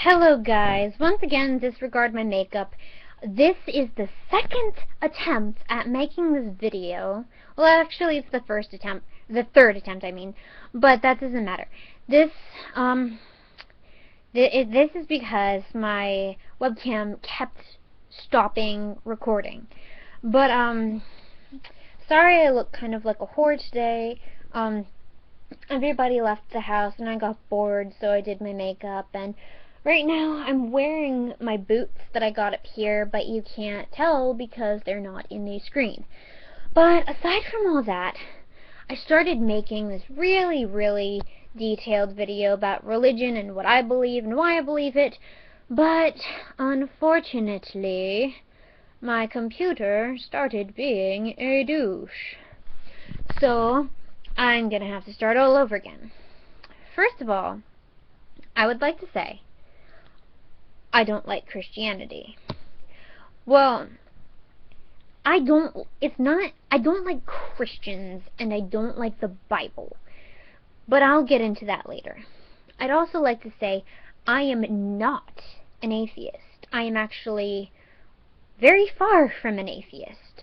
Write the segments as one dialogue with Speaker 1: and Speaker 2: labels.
Speaker 1: Hello guys, once again disregard my makeup. This is the second attempt at making this video. Well, actually it's the third attempt I mean, but that doesn't matter. This is because my webcam kept stopping recording. But sorry I look kind of like a whore today. Everybody left the house and I got bored, so I did my makeup, and right now I'm wearing my boots that I got up here, but you can't tell because they're not in the screen. But aside from all that, I started making this really detailed video about religion and what I believe and why I believe it, but unfortunately my computer started being a douche. So I'm gonna have to start all over again. First of all, I would like to say I don't like Christianity. Well, I don't like Christians and I don't like the Bible. But I'll get into that later. I'd also like to say I am not an atheist. I am actually very far from an atheist.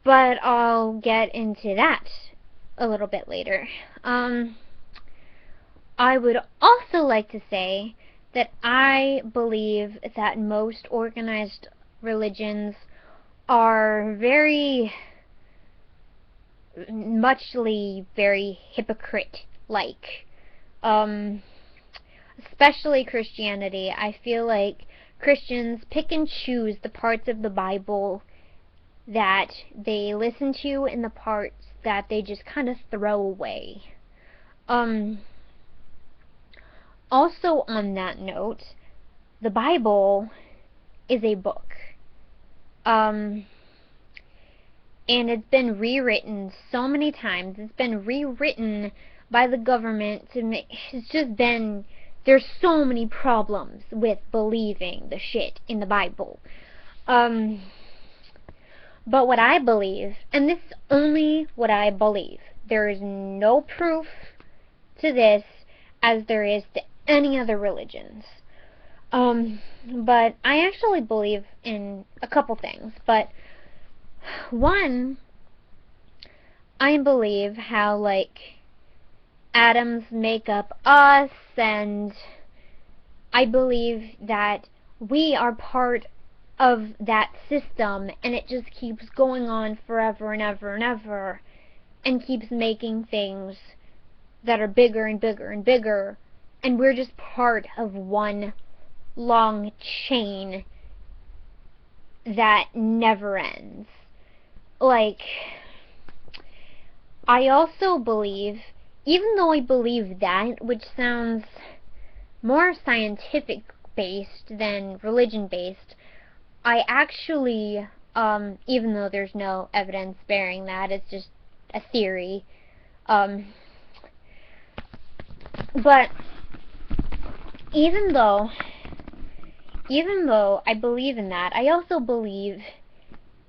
Speaker 1: But I'll get into that a little bit later. I would also like to say that I believe that most organized religions are very hypocrite-like. Especially Christianity. I feel like Christians pick and choose the parts of the Bible that they listen to and the parts that they just kind of throw away. Also on that note, the Bible is a book. And it's been rewritten so many times. It's been rewritten by the government to make, there's so many problems with believing the shit in the Bible. But what I believe, and this is only what I believe, there is no proof to this as there is to any other religions. But I actually believe in a couple things. But one, I believe how, like, atoms make up us, and I believe that we are part of that system, and it just keeps going on forever and ever and ever, and keeps making things that are bigger and bigger and bigger, and we're just part of one long chain that never ends. Like, I also believe, even though I believe that, which sounds more scientific based than religion based, I actually, even though there's no evidence bearing that, it's just a theory, but even though I believe in that, I also believe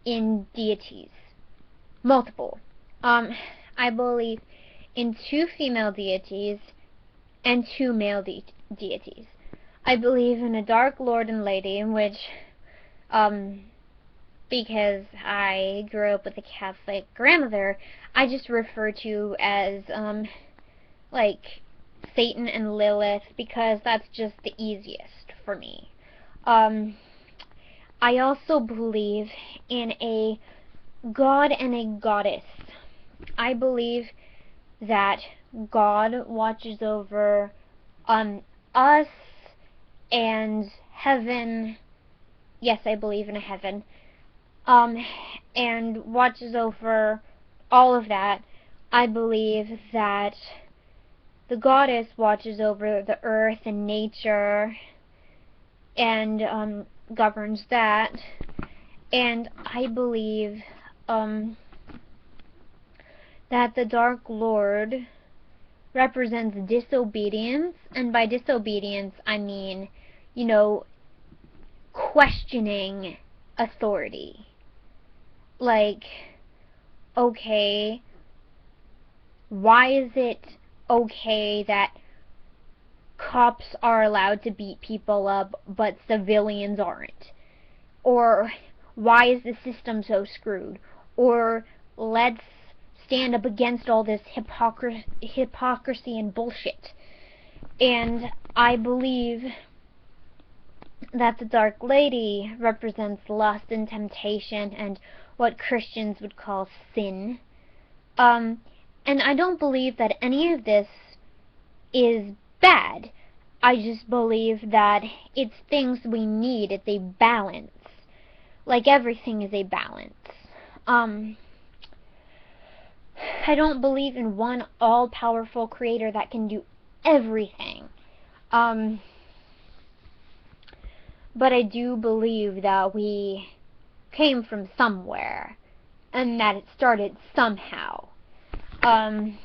Speaker 1: in deities. Multiple. I believe in 2 female deities and 2 male deities. I believe in a Dark Lord and Lady, which, because I grew up with a Catholic grandmother, I just refer to as, like, Satan and Lilith, because that's just the easiest for me. I also believe in a God and a goddess. I believe that God watches over us and heaven. Yes, I believe in a heaven. And watches over all of that. I believe that the goddess watches over the earth and nature and governs that. And I believe that the Dark Lord represents disobedience, and by disobedience I mean, you know, questioning authority. Like, okay, why is it okay that cops are allowed to beat people up, but civilians aren't. Or why is the system so screwed? Or let's stand up against all this hypocrisy and bullshit. And I believe that the Dark Lady represents lust and temptation and what Christians would call sin. And I don't believe that any of this is bad. I just believe that it's things we need. It's a balance. Like everything is a balance. I don't believe in one all-powerful creator that can do everything. But I do believe that we came from somewhere, and that it started somehow. Sorry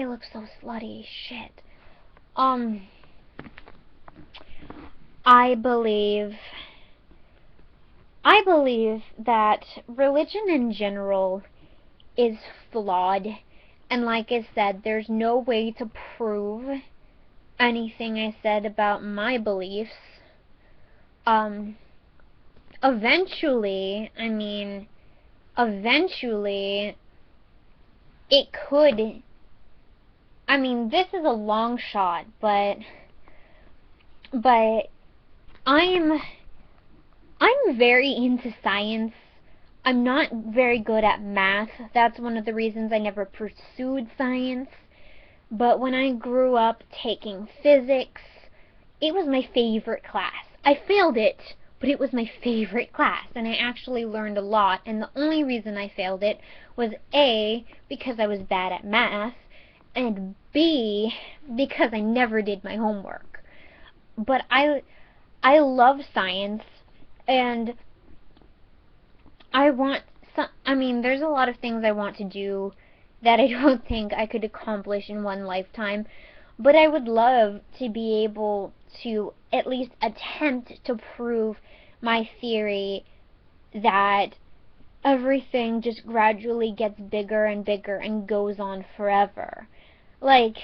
Speaker 1: I look so slutty. Shit. I believe that religion in general is flawed, and like I said, there's no way to prove anything I said about my beliefs. Eventually, it could. This is a long shot, but I'm very into science. I'm not very good at math. That's one of the reasons I never pursued science. But when I grew up taking physics, it was my favorite class. I failed it, but it was my favorite class, and I actually learned a lot. And the only reason I failed it was A, because I was bad at math, and B, because I never did my homework. But I love science, and there's a lot of things I want to do that I don't think I could accomplish in one lifetime, but I would love to be able to at least attempt to prove my theory that everything just gradually gets bigger and bigger and goes on forever. Like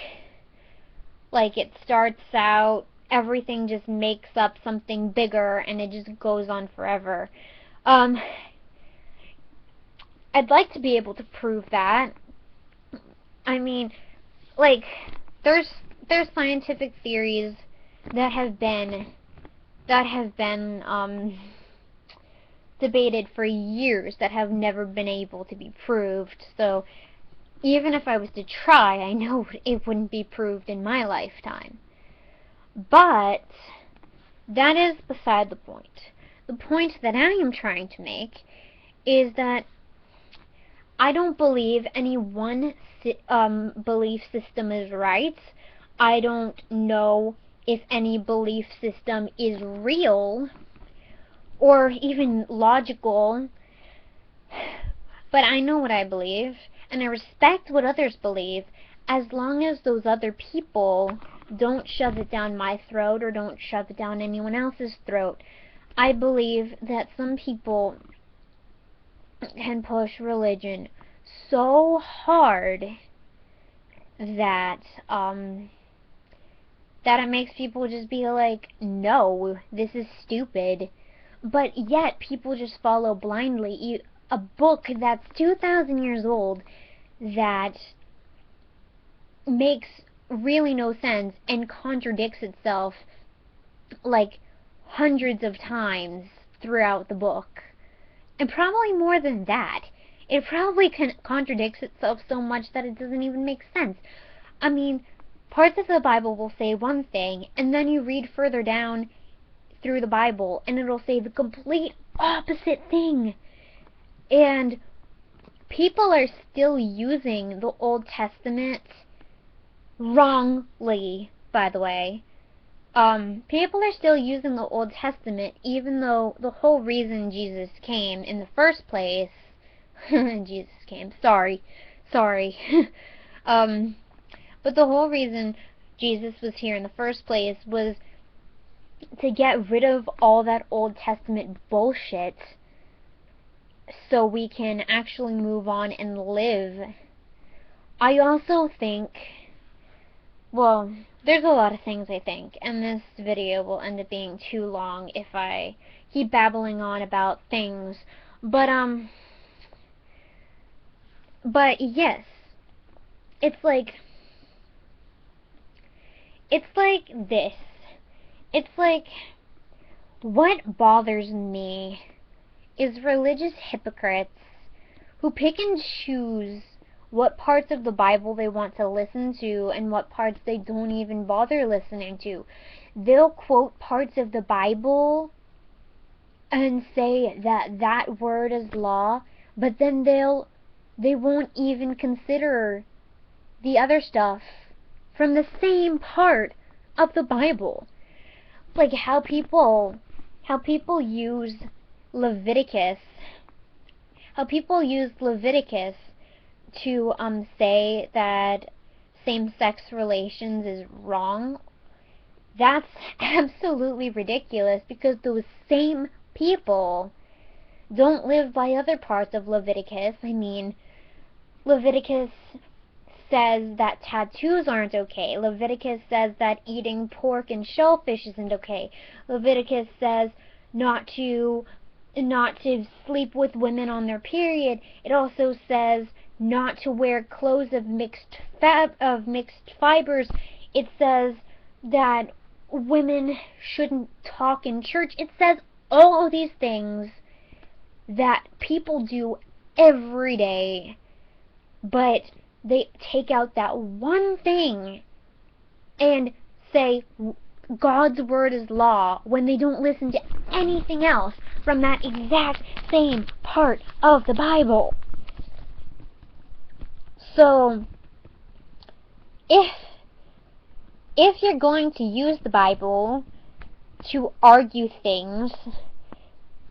Speaker 1: it starts out, everything just makes up something bigger, and it just goes on forever. I'd like to be able to prove that. There's scientific theories that have been debated for years that have never been able to be proved. So even if I was to try, I know it wouldn't be proved in my lifetime. But that is beside the point. The point that I am trying to make is that I don't believe any one belief system is right. I don't know if any belief system is real or even logical, but I know what I believe, and I respect what others believe, as long as those other people don't shove it down my throat or don't shove it down anyone else's throat. I believe that some people can push religion so hard that it makes people just be like, no, this is stupid. But yet people just follow blindly a book that's 2,000 years old that makes really no sense and contradicts itself like hundreds of times throughout the book. And probably more than that. It probably contradicts itself so much that it doesn't even make sense. Parts of the Bible will say one thing, and then you read further down through the Bible, and it'll say the complete opposite thing. And people are still using the Old Testament wrongly, by the way. People are still using the Old Testament, even though the whole reason Jesus came in the first place sorry. But the whole reason Jesus was here in the first place was to get rid of all that Old Testament bullshit so we can actually move on and live I also think, well, there's a lot of things I think, and this video will end up being too long if I keep babbling on about things, but yes, it's like this. It's like, what bothers me is religious hypocrites who pick and choose what parts of the Bible they want to listen to and what parts they don't even bother listening to. They'll quote parts of the Bible and say that that word is law, but then they won't even consider the other stuff from the same part of the Bible. Like how people use Leviticus to say that same-sex relations is wrong. That's absolutely ridiculous, because those same people don't live by other parts of Leviticus. I mean, Leviticus says that tattoos aren't okay. Leviticus says that eating pork and shellfish isn't okay. Leviticus says not to sleep with women on their period. It also says not to wear clothes of mixed fibers. It says that women shouldn't talk in church. It says all of these things that people do every day, but they take out that one thing and say God's word is law when they don't listen to anything else from that exact same part of the Bible. So, if you're going to use the Bible to argue things,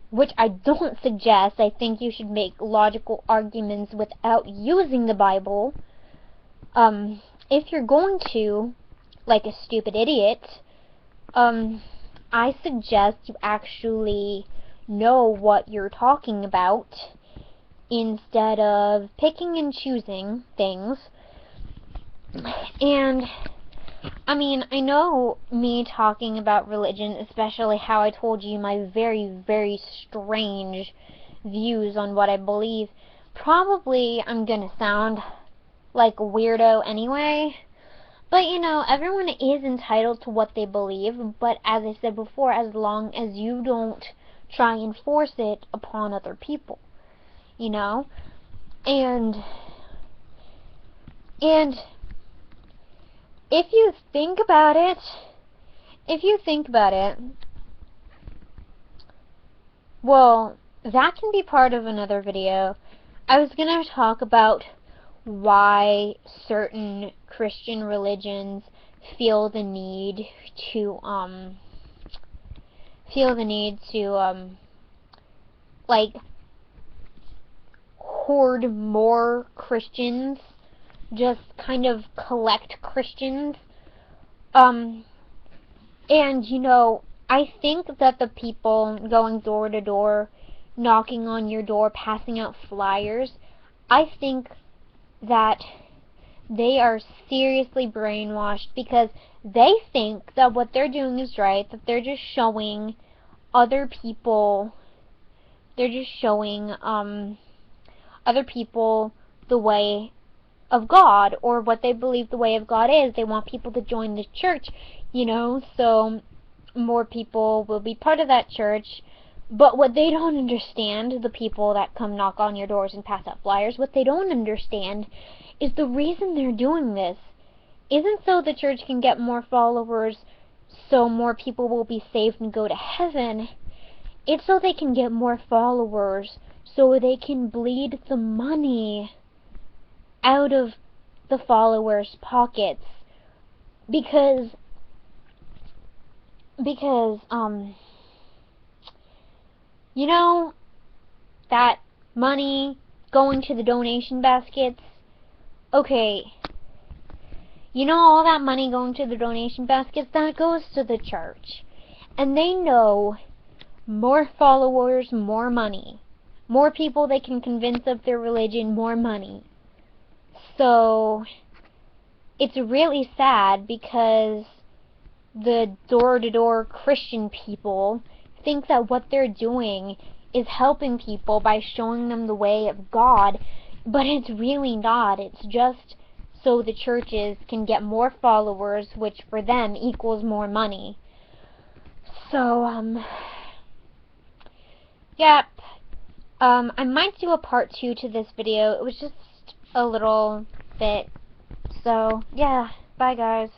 Speaker 1: which I don't suggest, I think you should make logical arguments without using the Bible. If you're going to, like a stupid idiot, I suggest you actually know what you're talking about instead of picking and choosing things. And I mean, I know me talking about religion, especially how I told you my very, very strange views on what I believe, probably I'm gonna sound like a weirdo anyway. But, you know, everyone is entitled to what they believe, but as I said before, as long as you don't try and force it upon other people, you know? And if you think about it, well, that can be part of another video. I was gonna talk about why certain Christian religions feel the need to like hoard more Christians, just kind of collect Christians. And you know, I think that the people going door to door, knocking on your door, passing out flyers, I think that they are seriously brainwashed, because they think that what they're doing is right, that they're just showing other people, other people the way of God, or what they believe the way of God is. They want people to join the church, you know, so more people will be part of that church. But what they don't understand, the people that come knock on your doors and pass out flyers, what they don't understand is the reason they're doing this isn't so the church can get more followers, so more people will be saved and go to heaven. It's so they can get more followers, so they can bleed the money out of the followers' pockets. Because you know, that money going to the donation baskets? Okay, you know, all that money going to the donation baskets, that goes to the church. And they know more followers, more money. More people they can convince of their religion, more money. So it's really sad because the door-to-door Christian people think that what they're doing is helping people by showing them the way of God, but it's really not. It's just so the churches can get more followers, which for them equals more money. So, yep. I might do a part 2 to this video. It was just a little bit. So, yeah. Bye, guys.